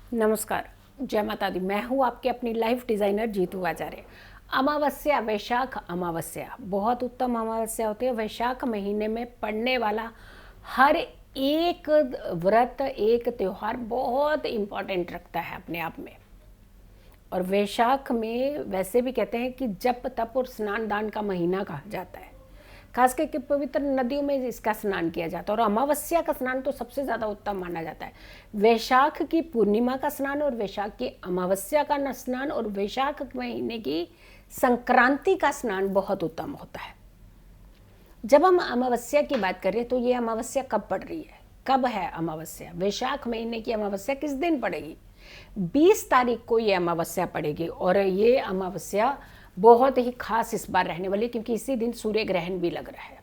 नमस्कार, जय माता दी। मैं हूँ आपके अपनी लाइफ डिज़ाइनर जीतू आचार्य। अमावस्या, वैशाख अमावस्या बहुत उत्तम अमावस्या होती है। वैशाख महीने में पड़ने वाला हर एक व्रत, एक त्यौहार बहुत इम्पोर्टेंट रखता है अपने आप में। और वैशाख में वैसे भी कहते हैं कि जप तप और स्नान दान का महीना कहा जाता है। खास करके पवित्र नदियों में इसका स्नान किया जाता है और अमावस्या का स्नान तो सबसे ज़्यादा उत्तम माना जाता है। वैशाख की पूर्णिमा का स्नान और वैशाख की अमावस्या का स्नान और वैशाख महीने की संक्रांति का स्नान बहुत उत्तम होता है। जब हम अमावस्या की बात करें तो ये अमावस्या कब पड़ रही है, कब है अमावस्या? वैशाख महीने की अमावस्या किस दिन पड़ेगी? 20 तारीख को ये अमावस्या पड़ेगी। और ये अमावस्या बहुत ही खास इस बार रहने वाली, क्योंकि इसी दिन सूर्य ग्रहण भी लग रहा है।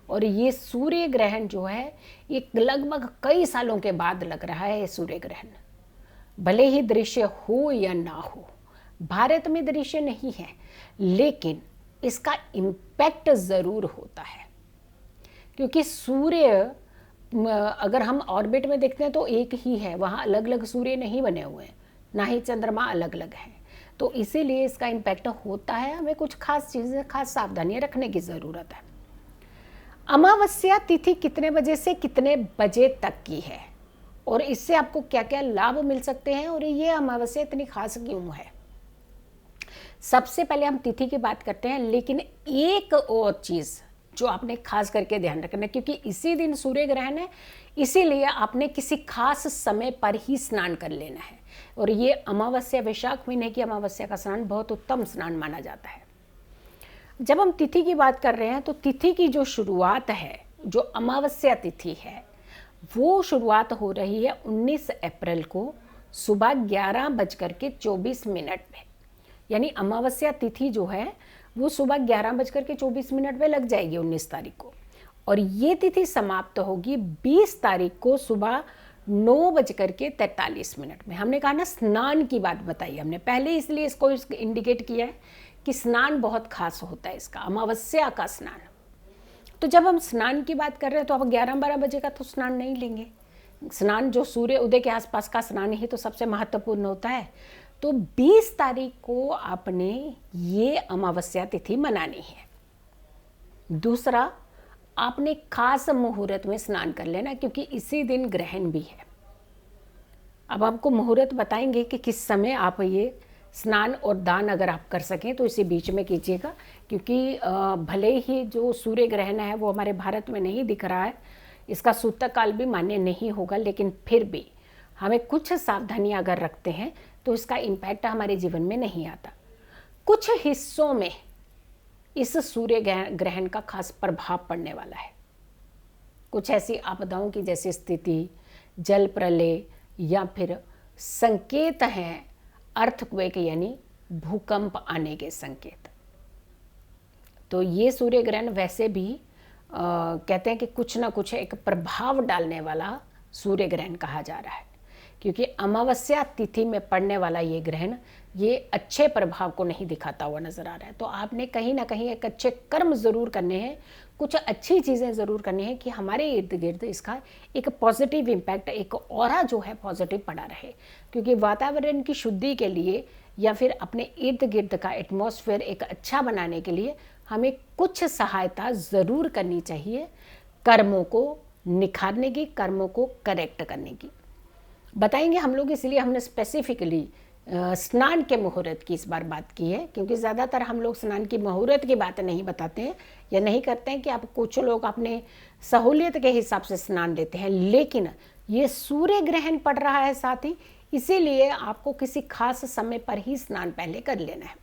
और ये सूर्य ग्रहण जो है ये लगभग कई सालों के बाद लग रहा है। ये सूर्य ग्रहण भले ही दृश्य हो या ना हो, भारत में दृश्य नहीं है, लेकिन इसका इम्पैक्ट ज़रूर होता है। क्योंकि सूर्य अगर हम ऑर्बिट में देखते हैं तो एक ही है, वहाँ अलग अलग सूर्य नहीं बने हुए हैं, ना ही चंद्रमा अलग अलग हैं। तो इसीलिए इसका इम्पैक्ट होता है। हमें कुछ खास चीज़ें, खास सावधानियाँ रखने की ज़रूरत है। अमावस्या तिथि कितने बजे से कितने बजे तक की है और इससे आपको क्या क्या लाभ मिल सकते हैं और ये अमावस्या इतनी खास क्यों है? सबसे पहले हम तिथि की बात करते हैं, लेकिन एक और चीज़ जो आपने खास करके ध्यान रखना है, क्योंकि इसी दिन सूर्य ग्रहण है, इसीलिए आपने किसी खास समय पर ही स्नान कर लेना है। और ये अमावस्या, वैशाख महीने की अमावस्या का स्नान बहुत उत्तम स्नान माना जाता है। जब हम तिथि की बात कर रहे हैं तो तिथि की जो शुरुआत है, जो अमावस्या तिथि है, वो शुरुआत हो रही है 19 अप्रैल को सुबह 11:24 में। यानी अमावस्या तिथि जो है वो सुबह 11:24 पे लग जाएगी 19 तारीख को। और ये तिथि समाप्त होगी 20 तारीख को सुबह 9:43 में। हमने कहा ना, स्नान की बात बताई हमने पहले, इसलिए इसको इंडिकेट किया है कि स्नान बहुत खास होता है इसका, अमावस्या का स्नान। तो जब हम स्नान की बात कर रहे हैं तो अब 11-12 बजे का तो स्नान नहीं लेंगे। स्नान जो सूर्य उदय के आसपास का स्नान ही तो सबसे महत्वपूर्ण होता है। तो 20 तारीख को आपने ये अमावस्या तिथि मनानी है। दूसरा, आपने खास मुहूर्त में स्नान कर लेना, क्योंकि इसी दिन ग्रहण भी है। अब आपको मुहूर्त बताएंगे कि किस समय आप ये स्नान और दान अगर आप कर सकें तो इसी बीच में कीजिएगा, क्योंकि भले ही जो सूर्य ग्रहण है वो हमारे भारत में नहीं दिख रहा है, इसका सूतक काल भी मान्य नहीं होगा, लेकिन फिर भी हमें कुछ सावधानियां अगर रखते हैं तो इसका इम्पैक्ट हमारे जीवन में नहीं आता। कुछ हिस्सों में इस सूर्य ग्रहण का खास प्रभाव पड़ने वाला है। कुछ ऐसी आपदाओं की जैसी स्थिति, जल प्रलय, या फिर संकेत हैं अर्थक्वेक यानी भूकंप आने के संकेत। तो ये सूर्य ग्रहण वैसे भी कहते हैं कि कुछ ना कुछ एक प्रभाव डालने वाला सूर्य ग्रहण कहा जा रहा है, क्योंकि अमावस्या तिथि में पड़ने वाला ये ग्रहण ये अच्छे प्रभाव को नहीं दिखाता हुआ नजर आ रहा है। तो आपने कहीं ना कहीं एक अच्छे कर्म जरूर करने हैं, कुछ अच्छी चीज़ें ज़रूर करनी है कि हमारे इर्द गिर्द इसका एक पॉजिटिव इम्पैक्ट, एक ऑरा जो है पॉजिटिव पड़ा रहे। क्योंकि वातावरण की शुद्धि के लिए या फिर अपने इर्द गिर्द का एटमॉस्फेयर एक अच्छा बनाने के लिए हमें कुछ सहायता ज़रूर करनी चाहिए, कर्मों को निखारने की, कर्मों को करेक्ट करने की। बताएंगे हम लोग, इसलिए हमने स्पेसिफिकली स्नान के मुहूर्त की इस बार बात की है, क्योंकि ज़्यादातर हम लोग स्नान की मुहूर्त की बात नहीं बताते हैं या नहीं करते हैं, कि आप कुछ लोग अपने सहूलियत के हिसाब से स्नान लेते हैं, लेकिन ये सूर्य ग्रहण पड़ रहा है साथ ही, इसीलिए आपको किसी खास समय पर ही स्नान पहले कर लेना है।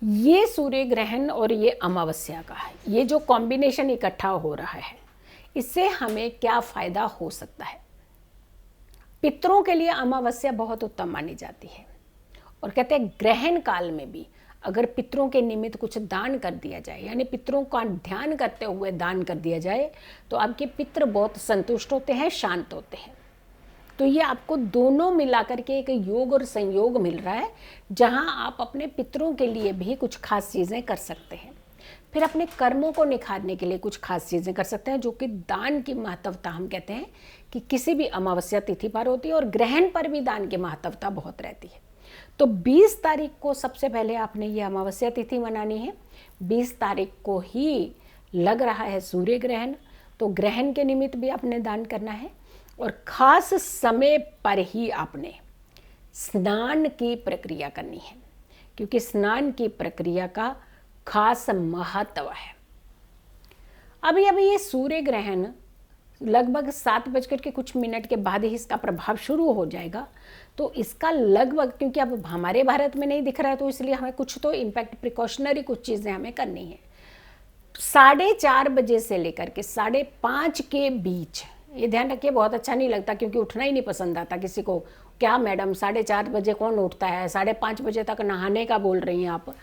ये सूर्य ग्रहण और ये अमावस्या का है, ये जो कॉम्बिनेशन इकट्ठा हो रहा है, इससे हमें क्या फ़ायदा हो सकता है? पितरों के लिए अमावस्या बहुत उत्तम मानी जाती है और कहते हैं ग्रहण काल में भी अगर पितरों के निमित्त कुछ दान कर दिया जाए, यानी पितरों का ध्यान करते हुए दान कर दिया जाए, तो आपके पितर बहुत संतुष्ट होते हैं, शांत होते हैं। तो ये आपको दोनों मिलाकर के एक योग और संयोग मिल रहा है, जहां आप अपने पितरों के लिए भी कुछ खास चीज़ें कर सकते हैं। फिर अपने कर्मों को निखारने के लिए कुछ खास चीज़ें कर सकते हैं, जो कि दान की महत्वता हम कहते हैं कि किसी भी अमावस्या तिथि पर होती है और ग्रहण पर भी दान की महत्वता बहुत रहती है। तो 20 तारीख को सबसे पहले आपने ये अमावस्या तिथि मनानी है। 20 तारीख को ही लग रहा है सूर्य ग्रहण, तो ग्रहण के निमित्त भी आपने दान करना है और खास समय पर ही आपने स्नान की प्रक्रिया करनी है, क्योंकि स्नान की प्रक्रिया का खास महत्व है। अभी अभी ये सूर्य ग्रहण लगभग 7 बजकर के कुछ मिनट के बाद ही इसका प्रभाव शुरू हो जाएगा। तो इसका लगभग, क्योंकि अब हमारे भारत में नहीं दिख रहा है तो इसलिए हमें कुछ तो इम्पैक्ट प्रिकॉशनरी कुछ चीज़ें हमें करनी है। 4:30 बजे से लेकर के 5:30 के बीच, ये ध्यान रखिए, बहुत अच्छा नहीं लगता क्योंकि उठना ही नहीं पसंद आता किसी को। क्या मैडम 4:30 बजे कौन उठता है, 5:30 बजे तक नहाने का बोल रही हैं आप।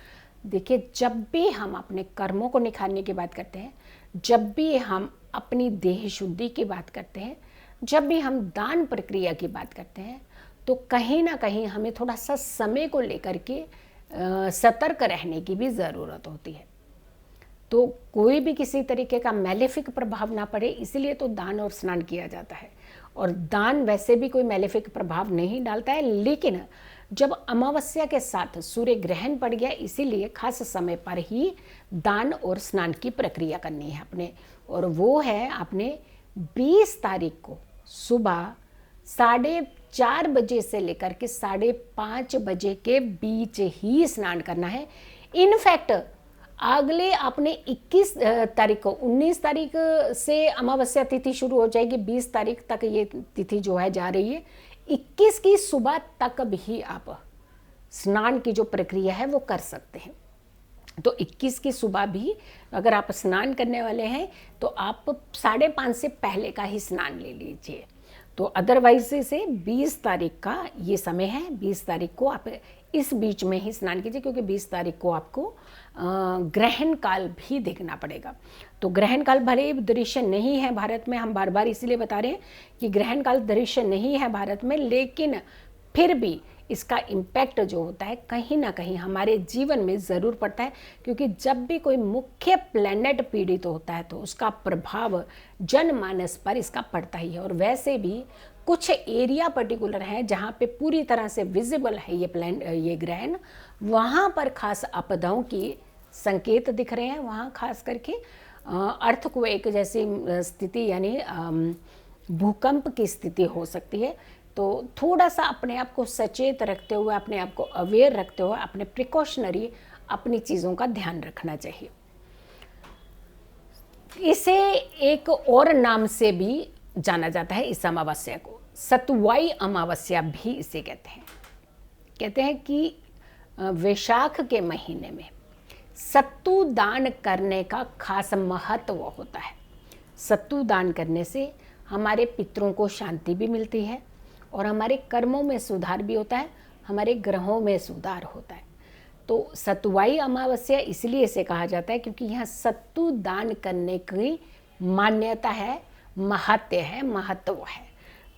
देखिए, जब भी हम अपने कर्मों को निखारने की बात करते हैं, जब भी हम अपनी देह शुद्धि की बात करते हैं, जब भी हम दान प्रक्रिया की बात करते हैं, तो कहीं ना कहीं हमें थोड़ा सा समय को लेकर के सतर्क रहने की भी ज़रूरत होती है। तो कोई भी किसी तरीके का मैलेफिक प्रभाव ना पड़े, इसलिए तो दान और स्नान किया जाता है। और दान वैसे भी कोई मैलेफिक प्रभाव नहीं डालता है, लेकिन जब अमावस्या के साथ सूर्य ग्रहण पड़ गया, इसीलिए खास समय पर ही दान और स्नान की प्रक्रिया करनी है अपने। और वो है आपने 20 तारीख को सुबह 4:30 बजे से लेकर के 5:30 बजे के बीच ही स्नान करना है। इनफैक्ट अगले आपने 21 तारीख को, 19 तारीख से अमावस्या तिथि शुरू हो जाएगी, 20 तारीख तक ये तिथि जो है जा रही है। 21 की सुबह तक भी आप स्नान की जो प्रक्रिया है वो कर सकते हैं। तो 21 की सुबह भी अगर आप स्नान करने वाले हैं तो आप 5:30 से पहले का ही स्नान ले लीजिए। तो अदरवाइज से 20 तारीख का ये समय है, 20 तारीख को आप इस बीच में ही स्नान कीजिए, क्योंकि 20 तारीख को आपको ग्रहण काल भी देखना पड़ेगा। तो ग्रहण काल भले ही दृश्य नहीं है भारत में, हम बार बार इसीलिए बता रहे हैं कि ग्रहण काल दृश्य नहीं है भारत में, लेकिन फिर भी इसका इम्पैक्ट जो होता है कहीं ना कहीं हमारे जीवन में ज़रूर पड़ता है, क्योंकि जब भी कोई मुख्य प्लैनेट पीड़ित होता है तो उसका प्रभाव जनमानस पर इसका पड़ता ही है। और वैसे भी कुछ एरिया पर्टिकुलर है जहाँ पे पूरी तरह से विजिबल है ये ग्रहण, वहाँ पर खास आपदाओं की संकेत दिख रहे हैं। वहाँ खास करके अर्थक्वेक जैसी स्थिति, यानी भूकंप की स्थिति हो सकती है। तो थोड़ा सा अपने आप को सचेत रखते हुए, अपने आप को अवेयर रखते हुए, अपने प्रिकॉशनरी अपनी चीज़ों का ध्यान रखना चाहिए। इसे एक और नाम से भी जाना जाता है, इस अमावस्या को सतुवाई अमावस्या भी इसे कहते हैं कि वैशाख के महीने में सत्तू दान करने का खास महत्व होता है। सत्तू दान करने से हमारे पितरों को शांति भी मिलती है और हमारे कर्मों में सुधार भी होता है, हमारे ग्रहों में सुधार होता है। तो सतुवाई अमावस्या इसलिए इसे कहा जाता है क्योंकि यहाँ सत्तू दान करने की मान्यता है, महत्व है, महत्व है।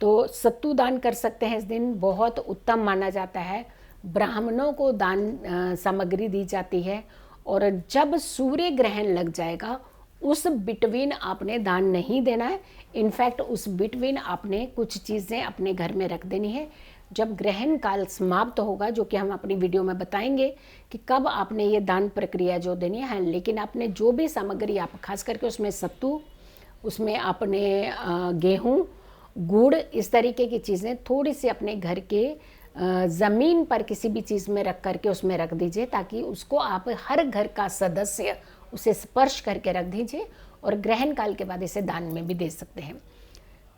तो सत्तू दान कर सकते हैं इस दिन, बहुत उत्तम माना जाता है। ब्राह्मणों को दान सामग्री दी जाती है। और जब सूर्य ग्रहण लग जाएगा उस बिटवीन आपने दान नहीं देना है। इनफैक्ट उस बिटवीन आपने कुछ चीज़ें अपने घर में रख देनी है। जब ग्रहण काल समाप्त होगा, जो कि हम अपनी वीडियो में बताएंगे कि कब आपने ये दान प्रक्रिया जो देनी है, लेकिन आपने जो भी सामग्री, आप खास करके उसमें सत्तू, उसमें आपने गेहूँ, गुड़, इस तरीके की चीज़ें थोड़ी सी अपने घर के ज़मीन पर किसी भी चीज़ में रख करके उसमें रख दीजिए, ताकि उसको आप हर घर का सदस्य उसे स्पर्श करके रख दीजिए। और ग्रहण काल के बाद इसे दान में भी दे सकते हैं।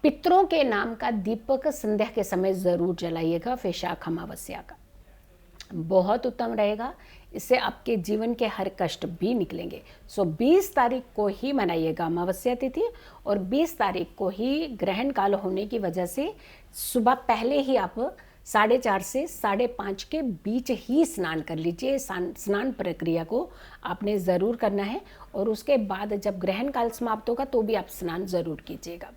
पितरों के नाम का दीपक संध्या के समय ज़रूर जलाइएगा वैशाख अमावस्या का, बहुत उत्तम रहेगा। इससे आपके जीवन के हर कष्ट भी निकलेंगे। 20 तारीख को ही मनाइएगा अमावस्या तिथि, और 20 तारीख को ही ग्रहण काल होने की वजह से सुबह पहले ही आप 4:30 से 5:30 के बीच ही स्नान कर लीजिए। स्नान प्रक्रिया को आपने ज़रूर करना है। और उसके बाद जब ग्रहण काल समाप्त होगा तो भी आप स्नान ज़रूर कीजिएगा।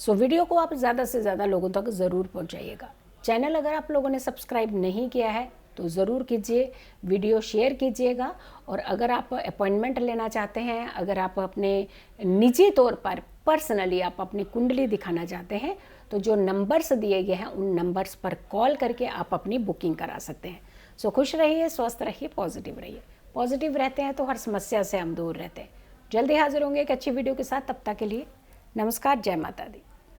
वीडियो को आप ज़्यादा से ज़्यादा लोगों तक ज़रूर पहुँचाइएगा। चैनल अगर आप लोगों ने सब्सक्राइब नहीं किया है तो ज़रूर कीजिए, वीडियो शेयर कीजिएगा। और अगर आप अपॉइंटमेंट लेना चाहते हैं, अगर आप अपने निजी तौर पर पर्सनली आप अपनी कुंडली दिखाना चाहते हैं, तो जो नंबर्स दिए गए हैं उन नंबर्स पर कॉल करके आप अपनी बुकिंग करा सकते हैं। सो खुश रहिए, स्वस्थ रहिए, पॉजिटिव रहिए। पॉजिटिव रहते हैं तो हर समस्या से हम दूर रहते हैं। जल्दी हाजिर होंगे एक अच्छी वीडियो के साथ। तब तक के लिए नमस्कार, जय माता दी।